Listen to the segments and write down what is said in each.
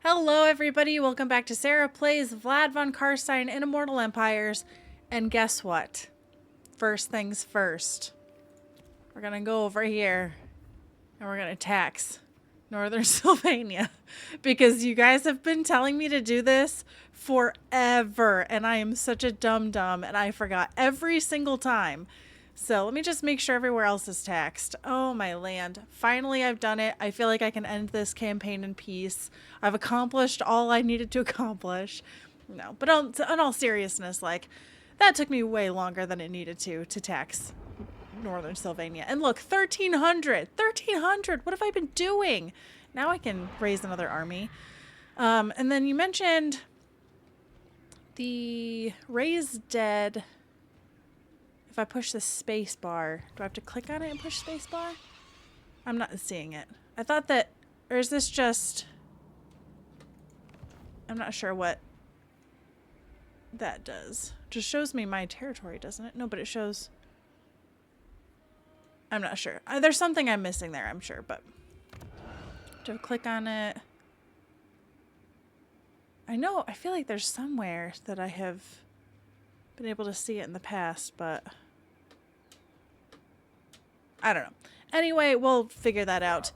Hello everybody, welcome back to Sarah Plays Vlad von Carstein in Immortal Empires. And guess what? First things first. We're gonna go over here and we're gonna tax Northern Sylvania because you guys have been telling me to do this forever and I am such a dum-dum and I forgot every single time. So let me just make sure everywhere else is taxed. Oh, my land. Finally, I've done it. I feel like I can end this campaign in peace. I've accomplished all I needed to accomplish. No, but in all seriousness, like, that took me way longer than it needed to tax Northern Sylvania. And look, 1,300! 1,300! What have I been doing? Now I can raise another army. And then you mentioned the raise dead. If I push the space bar, do I have to click on it and push space bar? I'm not seeing it. I thought that, or is this just, I'm not sure what that does. Just shows me my territory, doesn't it? No, but it shows, I'm not sure. There's something I'm missing there, I'm sure, but do I click on it? I know, I feel like there's somewhere that I have been able to see it in the past, but I don't know. Anyway, we'll figure that out.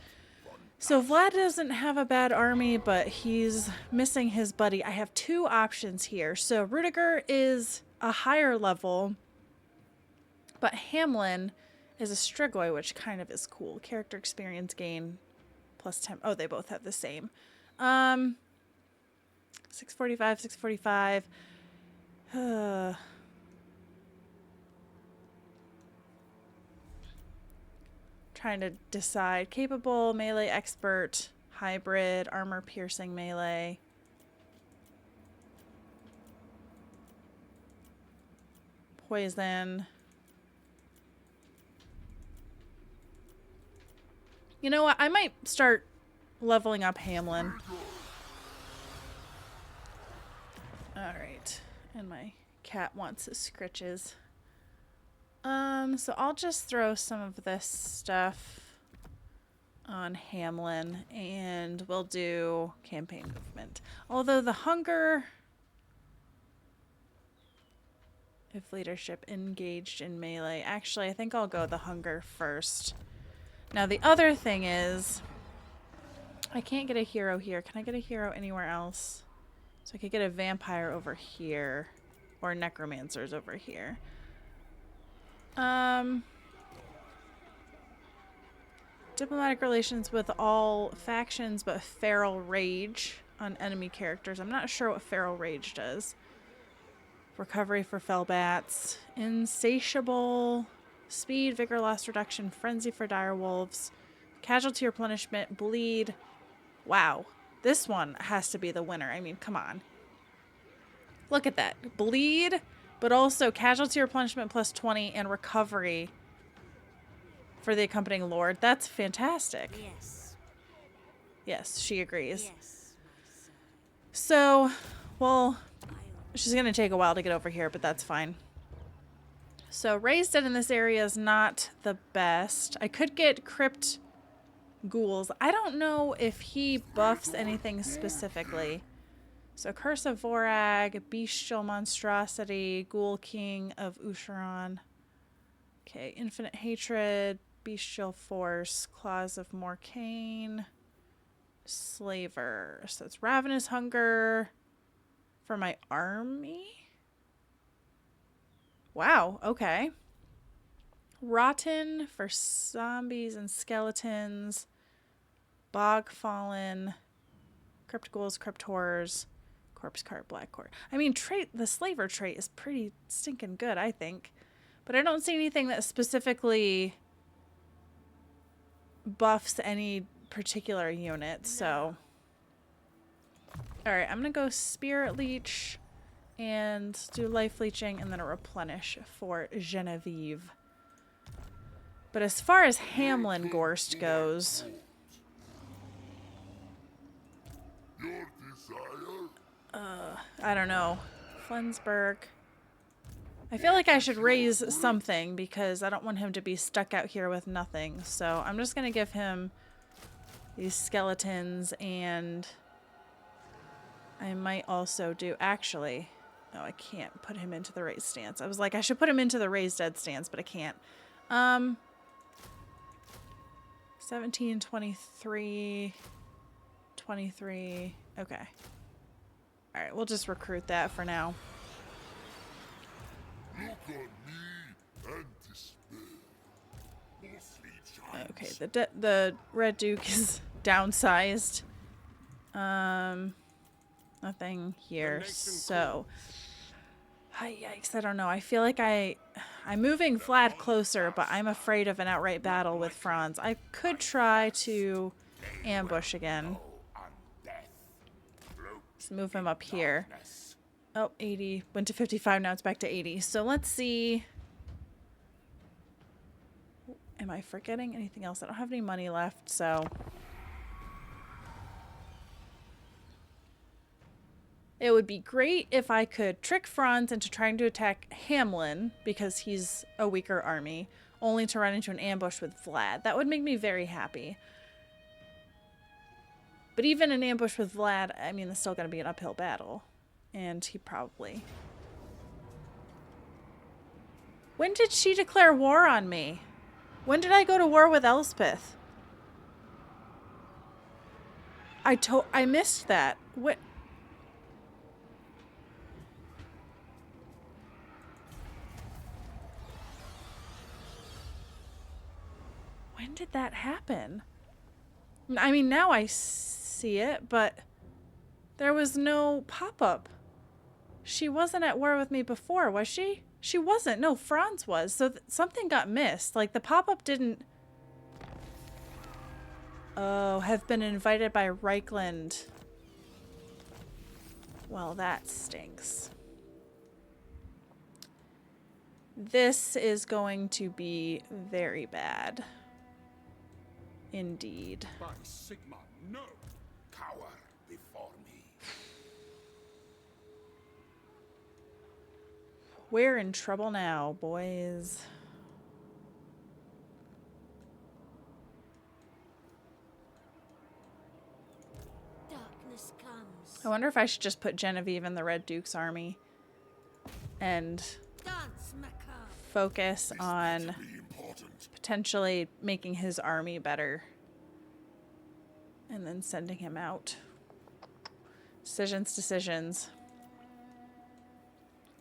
So Vlad doesn't have a bad army, but he's missing his buddy. I have two options here. So Rudiger is a higher level, but Hamlin is a Strigoi, which kind of is cool. Character experience gain plus 10. Oh, they both have the same. 645, 645. Trying to decide. Capable, melee expert, hybrid, armor piercing melee. Poison. You know what? I might start leveling up Hamlin. Alright. And my cat wants his scritches. So I'll just throw some of this stuff on Hamlin and we'll do campaign movement. Although the hunger, if leadership engaged in melee, actually I think I'll go the hunger first. Now the other thing is I can't get a hero here. Can I get a hero anywhere else? So I could get a vampire over here or necromancers over here. Diplomatic relations with all factions but feral rage on enemy characters. I'm not sure what feral rage does. Recovery for fell bats. Insatiable. Speed, vigor loss reduction, frenzy for dire wolves. Casualty replenishment, bleed. Wow. This one has to be the winner. I mean, come on. Look at that. Bleed, but also casualty replenishment plus 20 and recovery for the accompanying lord. That's fantastic. Yes. Yes, she agrees. Yes, so, well, she's going to take a while to get over here, but that's fine. So, raised dead in this area is not the best. I could get crypt ghouls. I don't know if he buffs anything specifically. So, Curse of Vorag, Bestial Monstrosity, Ghoul King of Usharon. Okay, Infinite Hatred, Bestial Force, Claws of Morcaine, Slaver. So it's Ravenous Hunger for my army. Wow, okay. Rotten for zombies and skeletons. Bog Fallen, Crypt Ghouls, Crypt Horrors, Corpse Cart, Black Court. I mean, the Slaver trait is pretty stinking good, I think. But I don't see anything that specifically buffs any particular unit, so. Alright, I'm going to go Spirit Leech and do Life Leeching and then a Replenish for Genevieve. But as far as Hamlin Gorst goes, I don't know. Flensburg. I feel like I should raise something because I don't want him to be stuck out here with nothing. So I'm just going to give him these skeletons and I might also do, actually, no, I can't put him into the raised stance. I was like, I should put him into the raised dead stance, but I can't. 17, 23, 23. Okay. All right, we'll just recruit that for now. Okay, the Red Duke is downsized. Nothing here. So, yikes! I don't know. I feel like I'm moving Vlad closer, but I'm afraid of an outright battle with Franz. I could try to ambush again. Let's move him up here. Oh, 80. Went to 55, now it's back to 80. So let's see. Am I forgetting anything else? I don't have any money left, so. It would be great if I could trick Franz into trying to attack Hamlin, because he's a weaker army, only to run into an ambush with Vlad. That would make me very happy. But even an ambush with Vlad, I mean, it's still going to be an uphill battle. And he probably... When did she declare war on me? When did I go to war with Elspeth? I missed that. What? When did that happen? I mean, now I see it, but there was no pop-up. She wasn't at war with me before, was she? She wasn't. No, Franz was. So something got missed. Like, the pop-up didn't... Oh, have been invited by Reichland. Well, that stinks. This is going to be very bad. Indeed. By Sigma, no! Cower before me. We're in trouble now, boys. Darkness comes. I wonder if I should just put Genevieve in the Red Duke's army and Dance macabre. focus on potentially making his army better and then sending him out. Decisions.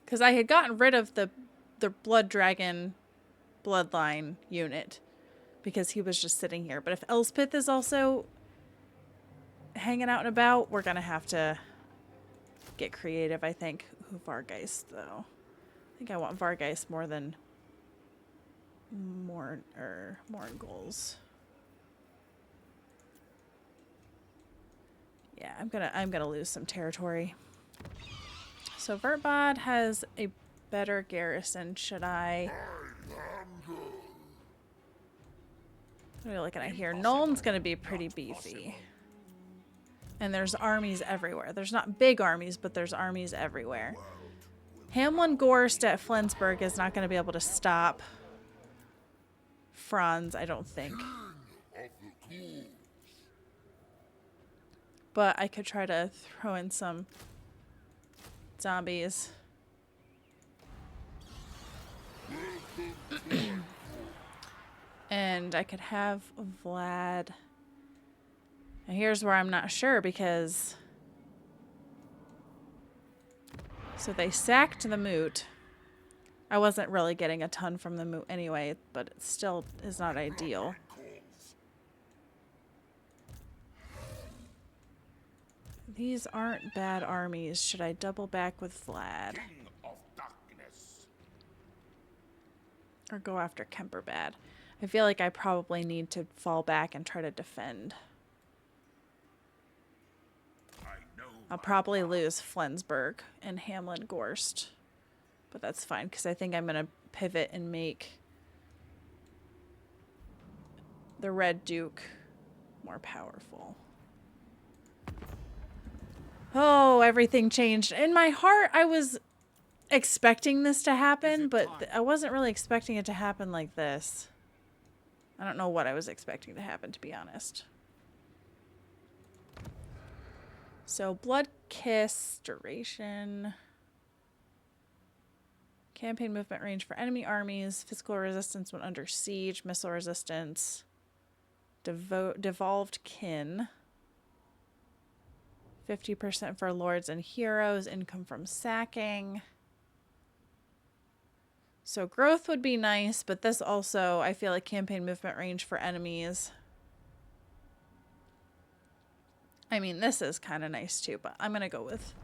Because I had gotten rid of the Blood Dragon bloodline unit because he was just sitting here. But if Elspeth is also hanging out and about, we're going to have to get creative, I think. Ooh, Vargeist, though. I think I want Vargeist more than more goals. Yeah, I'm gonna lose some territory. So Vertbod has a better garrison. Should I? What are we looking at here? Nuln's gonna be pretty beefy. And there's armies everywhere. There's not big armies, but there's armies everywhere. Hamlin Gorst at Flensburg is not going to be able to stop Franz, I don't think. But I could try to throw in some zombies. And I could have Vlad. And here's where I'm not sure, because... So they sacked the moot. I wasn't really getting a ton from the moot anyway, but it still is not ideal. These aren't bad armies. Should I double back with Vlad? Or go after Kemperbad? I feel like I probably need to fall back and try to defend. I'll probably lose Flensburg and Hamlin Gorst. But that's fine, because I think I'm going to pivot and make the Red Duke more powerful. Oh, everything changed. In my heart, I was expecting this to happen, but I wasn't really expecting it to happen like this. I don't know what I was expecting to happen, to be honest. So Blood Kiss, duration. Campaign movement range for enemy armies. Physical resistance when under siege. Missile resistance. Devolved kin. 50% for lords and heroes. Income from sacking. So growth would be nice, but this also, I feel like campaign movement range for enemies. I mean, this is kind of nice too, but I'm going to go with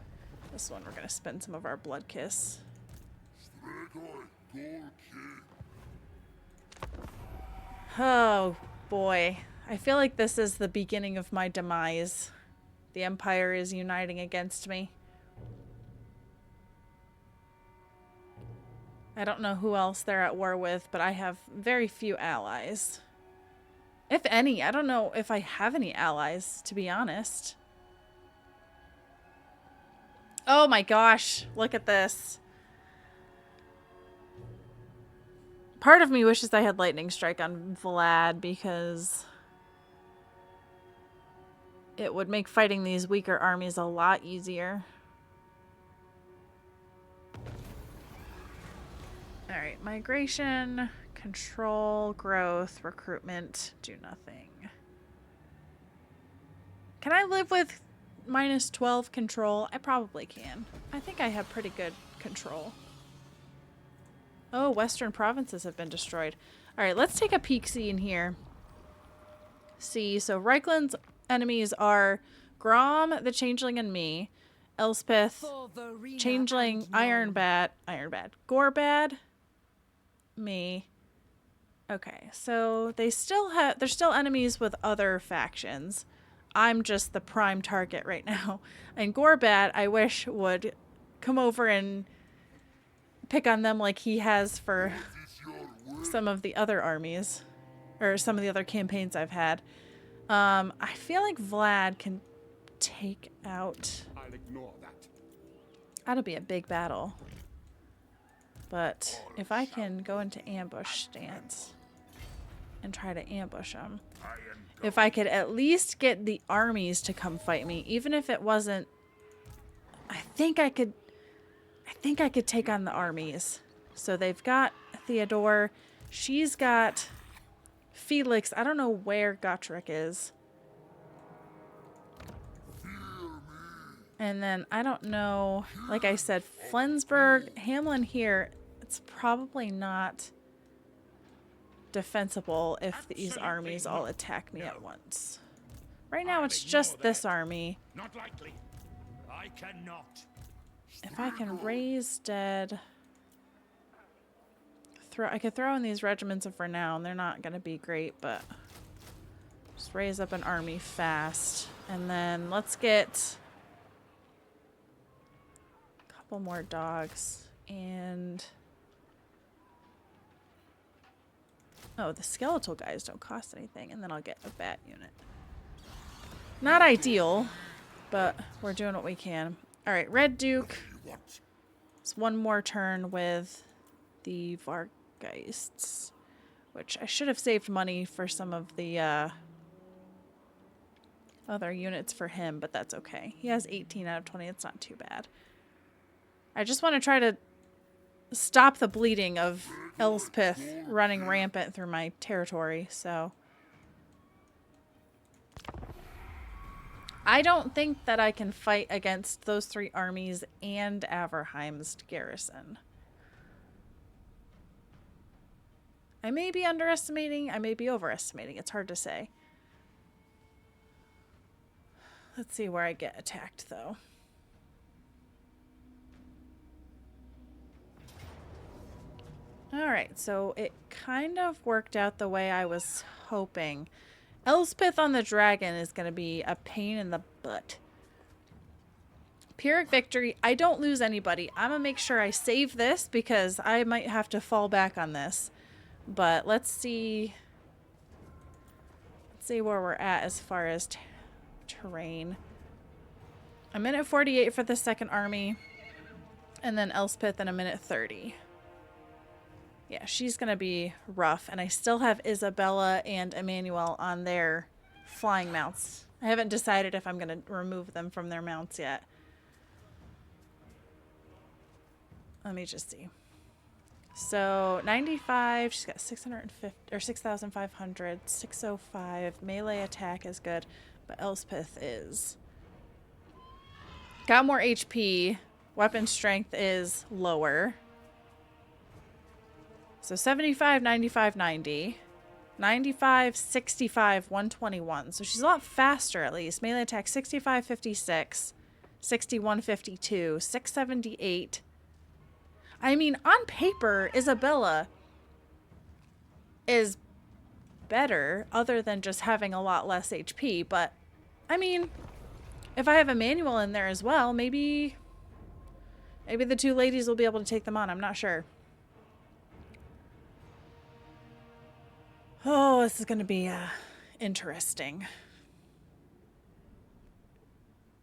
this one. We're going to spend some of our Blood Kiss. Oh, boy. I feel like this is the beginning of my demise. The Empire is uniting against me. I don't know who else they're at war with, but I have very few allies. If any. I don't know if I have any allies, to be honest. Oh my gosh. Look at this. Part of me wishes I had Lightning Strike on Vlad because it would make fighting these weaker armies a lot easier. Alright, migration, control, growth, recruitment, do nothing. Can I live with minus 12 control? I probably can. I think I have pretty good control. Oh, western provinces have been destroyed. Alright, let's take a peek-see in here. See, so Reichland's enemies are Grom, the Changeling, and me. Elspeth, Changeling, Ironbad, Gorbad, me. Okay, so they're still enemies with other factions. I'm just the prime target right now. And Gorbad, I wish, would come over and pick on them like he has for some of the other armies. Or some of the other campaigns I've had. I feel like Vlad can take out... I'll ignore that. That'll be a big battle. But if I can go into ambush stance and try to ambush them. If I could at least get the armies to come fight me, even if it wasn't... I think I could take on the armies. So they've got Theodore. She's got Felix. I don't know where Gotrek is. And then I don't know, like I said, Flensburg, Hamlin here, it's probably not defensible if these armies all attack me at once. Right now it's just this army. Not likely. I cannot. If I can raise dead, I could throw in these regiments for now, and they're not going to be great, but just raise up an army fast. And then let's get couple more dogs and oh, the skeletal guys don't cost anything, and then I'll get a bat unit. Not ideal, but we're doing what we can. All right, Red Duke. It's one more turn with the Vargeists, which I should have saved money for some of the other units for him, but that's okay. He has 18 out of 20. It's not too bad. I just want to try to stop the bleeding of Elspeth running rampant through my territory, so... I don't think that I can fight against those three armies and Averheim's garrison. I may be underestimating, I may be overestimating. It's hard to say. Let's see where I get attacked, though. Alright, so it kind of worked out the way I was hoping. Elspeth on the dragon is going to be a pain in the butt. Pyrrhic victory. I don't lose anybody. I'm going to make sure I save this because I might have to fall back on this. But let's see. Let's see where we're at as far as terrain. A minute 48 for the second army. And then Elspeth in a minute 30. Yeah, she's going to be rough. And I still have Isabella and Emmanuel on their flying mounts. I haven't decided if I'm going to remove them from their mounts yet. Let me just see. So 95, she's got 650 or 6,500, 605. Melee attack is good, but Elspeth is got more HP. Weapon strength is lower. So 75, 95, 90. 95, 65, 121. So she's a lot faster at least. Melee attack 65, 56, 61, 52, 678. I mean, on paper, Isabella is better other than just having a lot less HP. But, I mean, if I have a manual in there as well, maybe the two ladies will be able to take them on. I'm not sure. Oh, this is going to be interesting.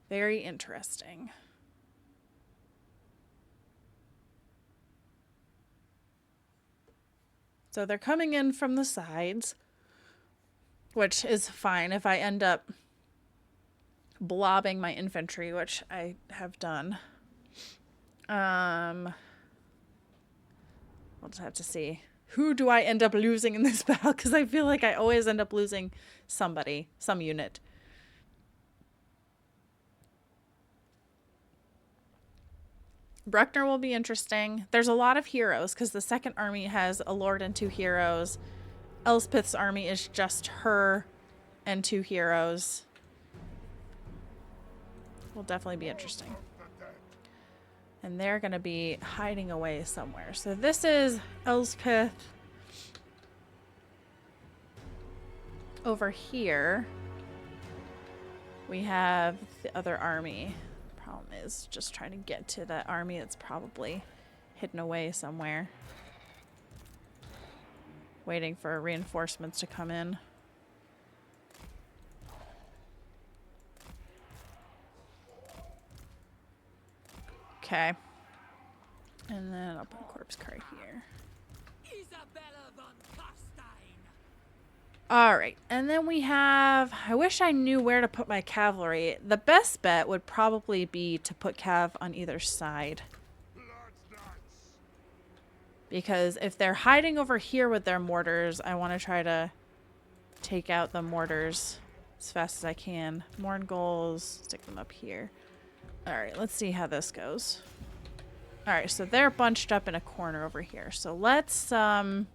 Very interesting. So they're coming in from the sides, which is fine if I end up blobbing my infantry, which I have done. We'll just have to see. Who do I end up losing in this battle? Because I feel like I always end up losing somebody, some unit. Bruckner will be interesting. There's a lot of heroes because the second army has a lord and 2 heroes. Elspeth's army is just her and 2 heroes. Will definitely be interesting. And they're going to be hiding away somewhere. So this is Elspeth over here. We have the other army. Problem is just trying to get to that army that's probably hidden away somewhere. Waiting for reinforcements to come in. Okay. And then I'll put a corpse card here. Isabella von Carstein. Alright, and then we have... I wish I knew where to put my cavalry. The best bet would probably be to put cav on either side. Because if they're hiding over here with their mortars, I want to try to take out the mortars as fast as I can. Morn goals, stick them up here. Alright, let's see how this goes. Alright, so they're bunched up in a corner over here. So let's have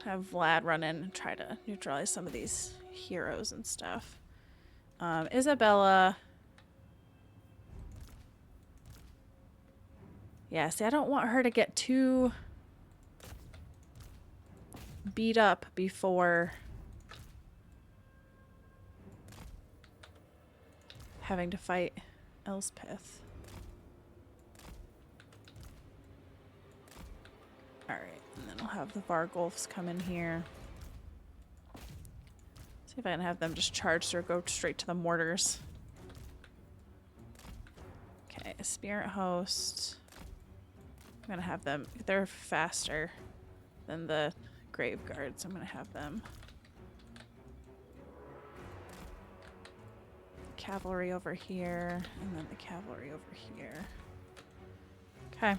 Vlad run in and try to neutralize some of these heroes and stuff. Isabella. Yeah, see, I don't want her to get too beat up before having to fight Elspeth. Alright, and then I'll have the Vargolfs come in here. See if I can have them just charge or go straight to the mortars. Okay, Spirit Host. I'm gonna have them, they're faster than the Grave Guards. I'm gonna have them. Cavalry over here, and then the cavalry over here. Okay.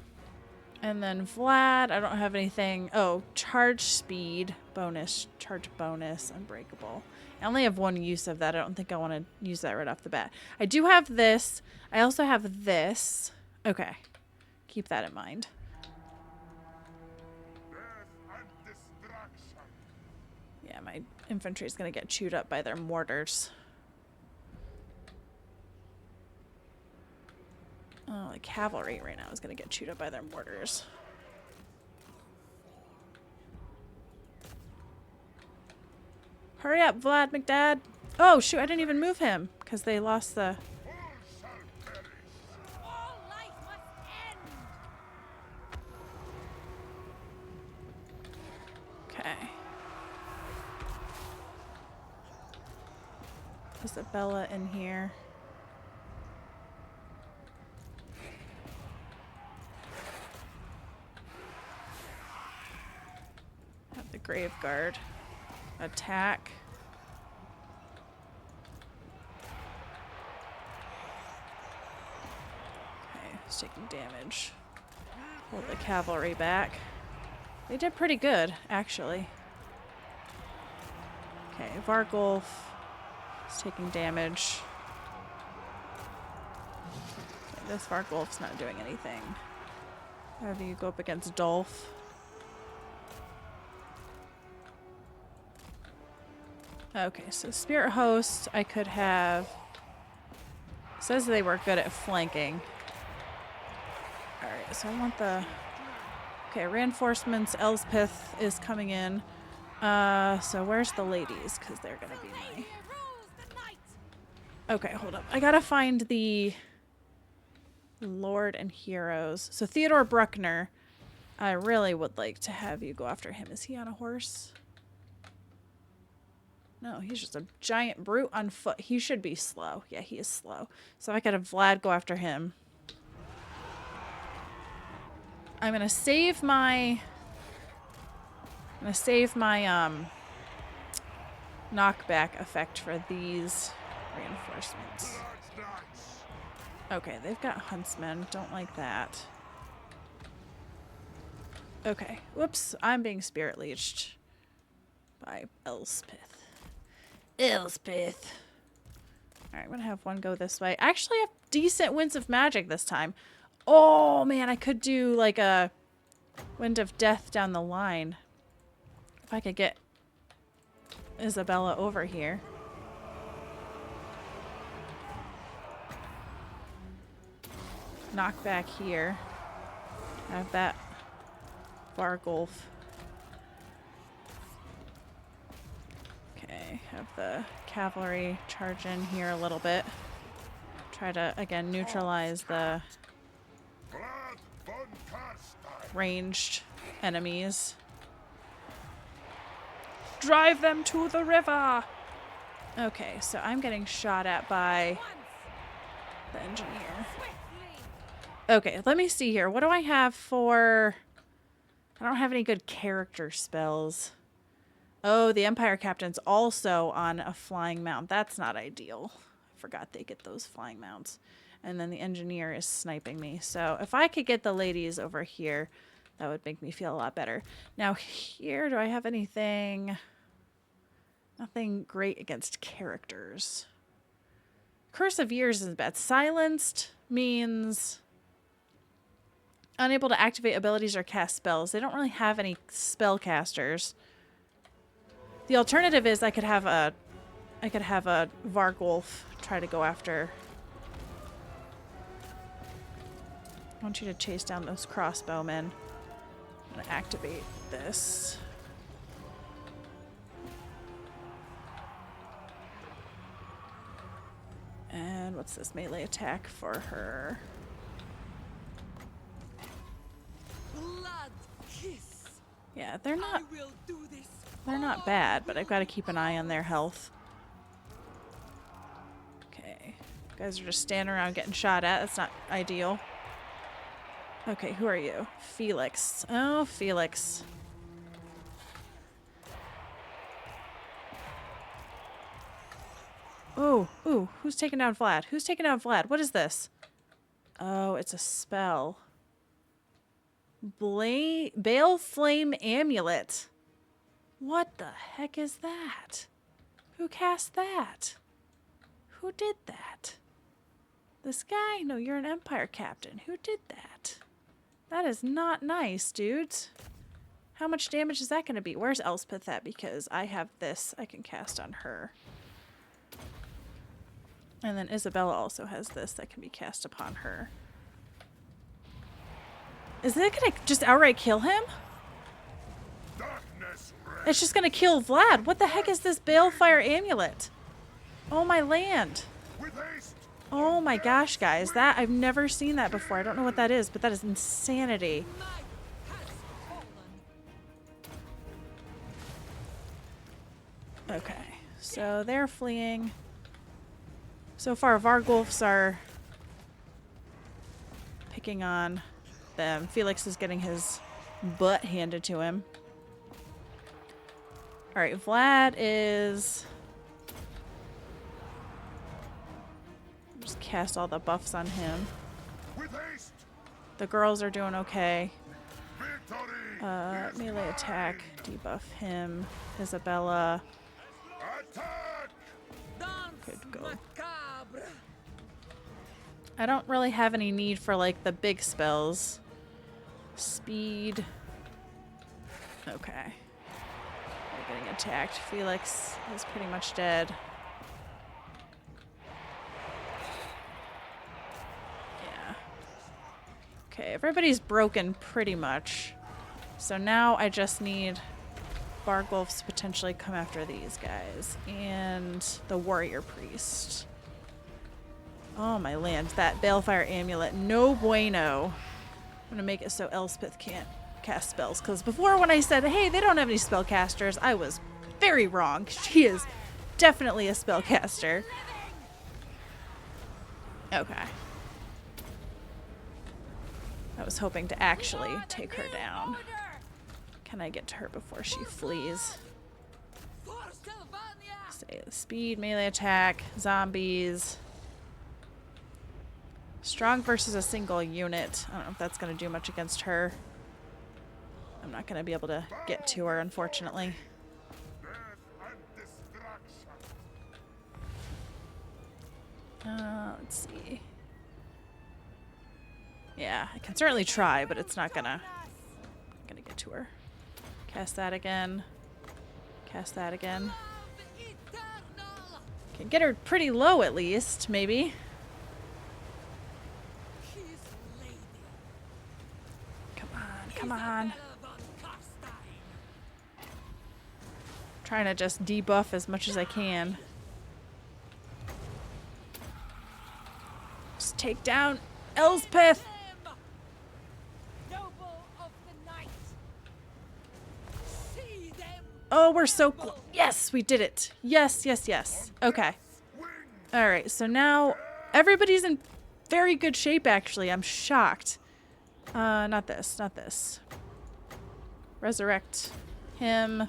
And then Vlad, I don't have anything. Oh, charge speed bonus, charge bonus, unbreakable. I only have one use of that. I don't think I want to use that right off the bat. I do have this. I also have this. Okay. Keep that in mind. Yeah, my infantry is going to get chewed up by their mortars. Oh, the cavalry right now is going to get chewed up by their mortars. Hurry up, Vlad McDad. Oh, shoot, I didn't even move him because they lost the... All life must end. Okay. Isabella in here. Have the Grave Guard. attack. Okay, he's taking damage. Hold the cavalry back. They did pretty good, actually. Okay, Vargulf is taking damage. Okay, this Vargulf's not doing anything. How do you go up against Dolph? Okay, so Spirit Host, I could have... Says they were good at flanking. Alright, so I want the... Okay, reinforcements. Elspeth is coming in. So where's the ladies? Because they're going to be my... Okay, hold up. I gotta find the Lord and Heroes. So Theodore Bruckner, I really would like to have you go after him. Is he on a horse? No, he's just a giant brute on foot. He should be slow. Yeah, he is slow. So I could have Vlad go after him. I'm gonna save my... knockback effect for these reinforcements. Okay, they've got huntsmen. Don't like that. Okay. Whoops. I'm being spirit leeched by Elspeth. Elspeth. Alright, I'm gonna have one go this way. I actually have decent winds of magic this time. Oh, man, I could do like a wind of death down the line. If I could get Isabella over here. Knock back here. Have that Vargulf. Okay, have the cavalry charge in here a little bit. Try to, again, neutralize the ranged enemies. Drive them to the river! Okay, so I'm getting shot at by the engineer. Okay, let me see here. What do I have for... I don't have any good character spells. Oh, the Empire Captain's also on a flying mount. That's not ideal. I forgot they get those flying mounts. And then the engineer is sniping me. So if I could get the ladies over here, that would make me feel a lot better. Now here, do I have anything... Nothing great against characters. Curse of Years is bad. Silenced means unable to activate abilities or cast spells. They don't really have any spellcasters. The alternative is I could have a Vargulf try to go after. I want you to chase down those crossbowmen. I'm gonna activate this. And what's this melee attack for her? Blood kiss. Yeah, they're not I will do this. they're not bad, but I've got to keep an eye on their health. Okay. You guys are just standing around getting shot at. That's not ideal. Okay, who are you? Felix. Oh, Felix. Oh, ooh, who's taking down Vlad? Who's taking down Vlad? What is this? Oh, it's a spell. Bale Flame Amulet. What the heck is that? Who cast that? Who did that? This guy? No, you're an Empire Captain. Who did that? That is not nice, dudes. How much damage is that going to be? Where's Elspeth at? Because I have this I can cast on her. And then Isabella also has this that can be cast upon her. Is that going to just outright kill him? It's just going to kill Vlad. What the heck is this Balefire Amulet? Oh, my land. Oh my gosh, guys. That I've never seen that before. I don't know what that is, but that is insanity. Okay, so they're fleeing. So far, Vargulfs are picking on them. Felix is getting his butt handed to him. Alright, Vlad is... Just cast all the buffs on him. With haste. The girls are doing okay. Victory. Melee attack, debuff him. Isabella. Attack. Could go. Macabre. I don't really have any need for like the big spells. Speed. Okay. They're getting attacked. Felix is pretty much dead. Yeah. Okay, everybody's broken pretty much. So now I just need Bargwolves to potentially come after these guys. And the Warrior Priest. Oh my land, that Balefire Amulet, no bueno. I'm gonna make it so Elspeth can't cast spells, because before when I said, hey, they don't have any spellcasters, I was very wrong. She is definitely a spellcaster. Okay. I was hoping to actually take her down. Can I get to her before she flees? For SYLVANIA. Say speed, melee attack, zombies. Strong versus a single unit. I don't know if that's going to do much against her. I'm not going to be able to get to her, unfortunately. Death and destruction. Let's see. Yeah, I can certainly try, but it's not gonna get to her. Cast that again. Cast that again. Love eternal. Can get her pretty low at least, maybe. His lady. Come on, come on. Isabella von Carstein. Trying to just debuff as much as I can. Just take down Elspeth. Them. Noble of the night. See them. Oh, we're so close. Yes, we did it. Yes, yes, yes. Okay. All right, so now everybody's in very good shape, actually. I'm shocked. Not this, not this. Resurrect him.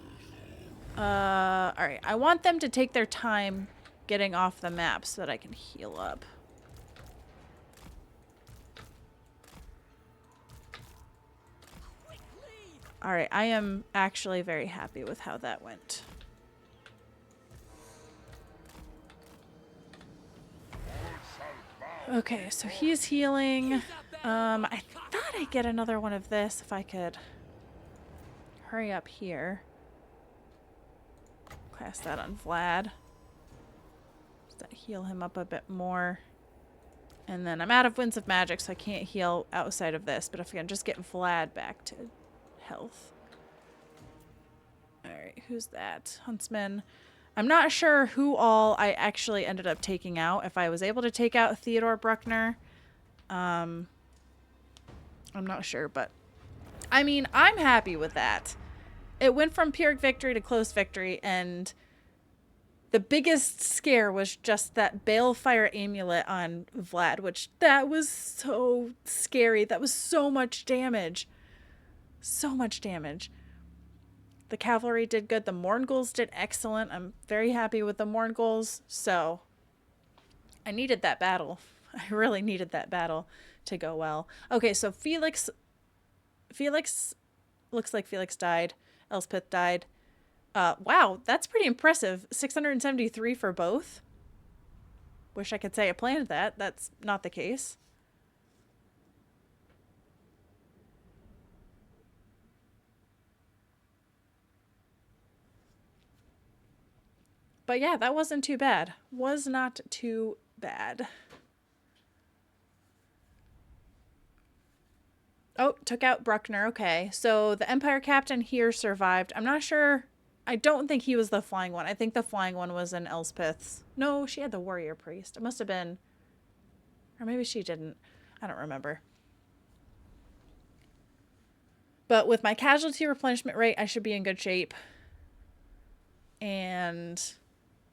All right, I want them to take their time getting off the map so that I can heal up. All right, I am actually very happy with how that went. Okay, so he's healing. I thought I'd get another one of this if I could hurry up here. Cast that on Vlad. Does that heal him up a bit more? And then I'm out of Winds of Magic, so I can't heal outside of this. But if I can just get Vlad back to health. Alright, who's that? Huntsman. I'm not sure who all I actually ended up taking out. If I was able to take out Theodore Bruckner. I'm not sure, but I mean, I'm happy with that. It went from Pyrrhic victory to close victory, and the biggest scare was just that Balefire Amulet on Vlad, which that was so scary. That was so much damage. So much damage. The cavalry did good. The Mournguls did excellent. I'm very happy with the Mournguls. So I needed that battle. I really needed that battle to go well. Okay, so Felix looks like Felix died. Elspeth died. Wow, that's pretty impressive. 673 for both. Wish I could say I planned that. That's not the case. But yeah, that wasn't too bad. Was not too bad. Oh, took out Bruckner. Okay, so the Empire Captain here survived. I'm not sure. I don't think he was the flying one. I think the flying one was in Elspeth's. No, she had the Warrior Priest. It must have been. Or maybe she didn't. I don't remember. But with my casualty replenishment rate, I should be in good shape. And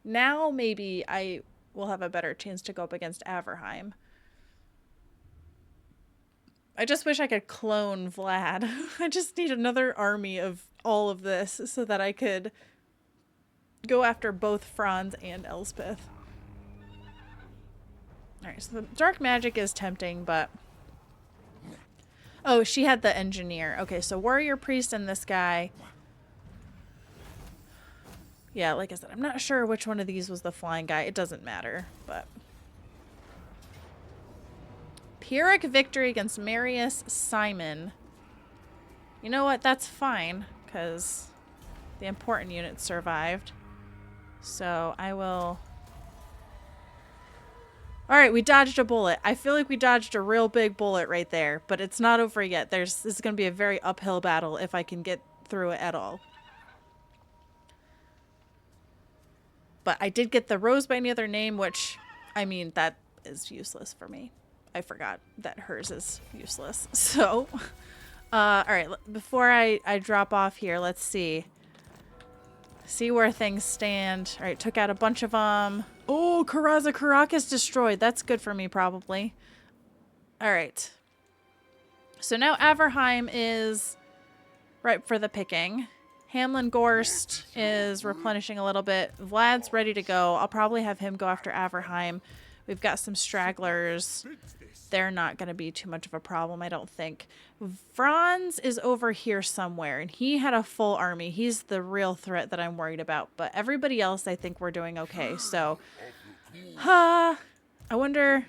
now maybe I will have a better chance to go up against Averheim. I just wish I could clone Vlad. I just need another army of all of this so that I could go after both Franz and Elspeth. Alright, so the dark magic is tempting, but... Oh, she had the engineer. Okay, so warrior priest and this guy. Yeah, like I said, I'm not sure which one of these was the flying guy. It doesn't matter, but... Pyrrhic victory against Marius Simon. You know what? That's fine, because the important units survived. So I will... Alright, we dodged a bullet. I feel like we dodged a real big bullet right there, but it's not over yet. This is going to be a very uphill battle if I can get through it at all. But I did get the Rose by any other name, which, I mean, that is useless for me. I forgot that hers is useless. So, alright, before I drop off here, let's see. See where things stand. Alright, took out a bunch of them. Oh, Karaza Caracas destroyed. That's good for me, probably. Alright. So now Averheim is ripe for the picking. Hamlin Gorst is replenishing a little bit. Vlad's ready to go. I'll probably have him go after Averheim. We've got some stragglers. They're not going to be too much of a problem, I don't think. Franz is over here somewhere, and he had a full army. He's the real threat that I'm worried about. But everybody else, I think we're doing okay. So, I wonder...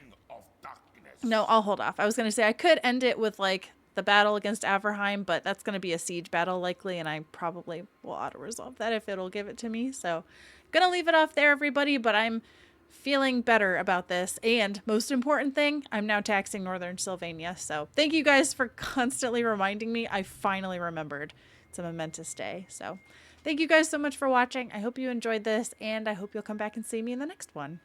No, I'll hold off. I was going to say I could end it with, like, the battle against Averheim, but that's going to be a siege battle likely, and I probably will auto-resolve that if it'll give it to me. So, going to leave it off there, everybody, but I'm feeling better about this, and most important thing, I'm now taxing Northern Sylvania. So thank you guys for constantly reminding me. I finally remembered. It's a momentous day. So thank you guys so much for watching. I hope you enjoyed this, and I hope you'll come back and see me in the next one.